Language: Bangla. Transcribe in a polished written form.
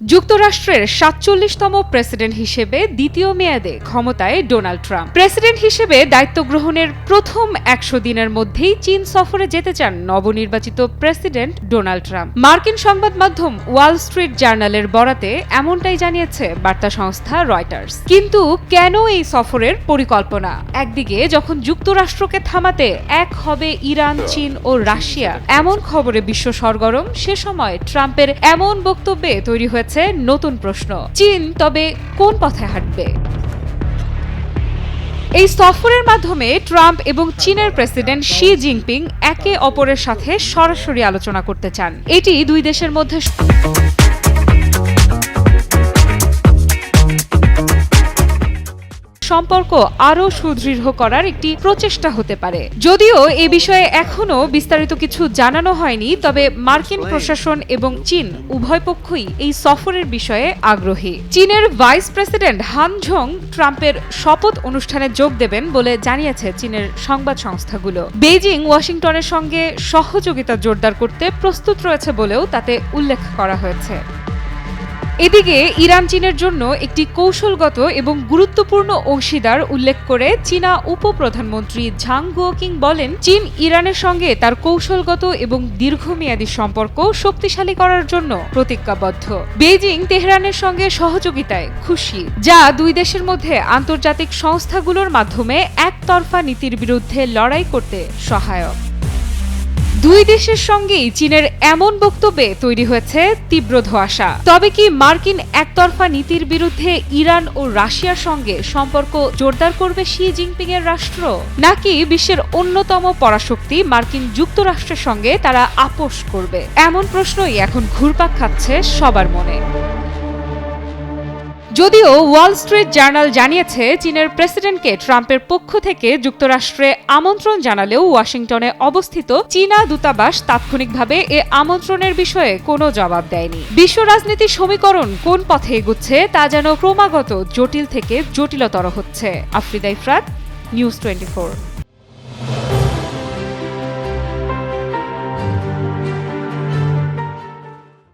যুক্তরাষ্ট্রের ৪৭তম প্রেসিডেন্ট হিসেবে দ্বিতীয় মেয়াদে ক্ষমতায় ডোনাল্ড ট্রাম্প। প্রেসিডেন্ট হিসেবে দায়িত্ব গ্রহণের প্রথম ১০০ দিনের মধ্যেই চীন সফরে যেতে চান নবনির্বাচিত প্রেসিডেন্ট ডোনাল্ড ট্রাম্প। মার্কিন সংবাদ মাধ্যম ওয়াল স্ট্রিট জার্নালের বরাতে এমনটাই জানিয়েছে বার্তা সংস্থা রয়টার্স। কিন্তু কেন এই সফরের পরিকল্পনা? একদিকে যখন যুক্তরাষ্ট্রকে থামাতে এক হবে ইরান, চীন ও রাশিয়া, এমন খবরে বিশ্ব সরগরম, সে সময় ট্রাম্পের এমন বক্তব্যে তৈরি হয়েছে নতুন প্রশ্ন, চীন তবে কোন পথে হাঁটবে? এই সফরের মাধ্যমে ট্রাম্প এবং চীনের প্রেসিডেন্ট শি জিনপিং একে অপরের সাথে সরাসরি আলোচনা করতে চান। এটি দুই দেশের মধ্যে সম্পর্ক আরও সুদৃঢ় করার একটি প্রচেষ্টা হতে পারে। যদিও এ বিষয়ে এখনও বিস্তারিত কিছু জানানো হয়নি, তবে মার্কিন প্রশাসন এবং চীন উভয় পক্ষই এই সফরের বিষয়ে আগ্রহী। চীনের ভাইস প্রেসিডেন্ট হান ঝং ট্রাম্পের শপথ অনুষ্ঠানে যোগ দেবেন বলে জানিয়েছে চীনের সংবাদ সংস্থাগুলো। বেইজিং ওয়াশিংটনের সঙ্গে সহযোগিতা জোরদার করতে প্রস্তুত রয়েছে বলেও তাতে উল্লেখ করা হয়েছে। এদিকে ইরান চীনের জন্য একটি কৌশলগত এবং গুরুত্বপূর্ণ অংশীদার উল্লেখ করে চীনা উপপ্রধানমন্ত্রী ঝাং গুওকিং বলেন, চীন ইরানের সঙ্গে তার কৌশলগত এবং দীর্ঘমেয়াদী সম্পর্ক শক্তিশালী করার জন্য প্রতিজ্ঞাবদ্ধ। বেইজিং তেহরানের সঙ্গে সহযোগিতায় খুশি, যা দুই দেশের মধ্যে আন্তর্জাতিক সংস্থাগুলোর মাধ্যমে একতরফা নীতির বিরুদ্ধে লড়াই করতে সহায়ক। দুই দেশের সঙ্গেই চীনের এমন বক্তব্যে তৈরি হয়েছে তীব্র ধোঁয়াশা। তবে কি মার্কিন একতরফা নীতির বিরুদ্ধে ইরান ও রাশিয়ার সঙ্গে সম্পর্ক জোরদার করবে শি জিনপিং এর রাষ্ট্র, নাকি বিশ্বের অন্যতম পরাশক্তি মার্কিন যুক্তরাষ্ট্রের সঙ্গে তারা আপোষ করবে? এমন প্রশ্নই এখন ঘুরপাক খাচ্ছে সবার মনে। যদিও ওয়াল স্ট্রিট জার্নাল জানিয়েছে, চীনের প্রেসিডেন্টকে ট্রাম্পের পক্ষ থেকে যুক্তরাষ্ট্রে আমন্ত্রণ জানালেও ওয়াশিংটনে অবস্থিত চীনা দূতাবাস তাৎক্ষণিকভাবে এ আমন্ত্রণের বিষয়ে কোনো জবাব দেয়নি। বিশ্ব রাজনীতির সমীকরণ কোন পথে এগুচ্ছে তা যেন ক্রমাগত জটিল থেকে জটিলতর হচ্ছে। আফ্রিদা ইফরাত, নিউজ 24।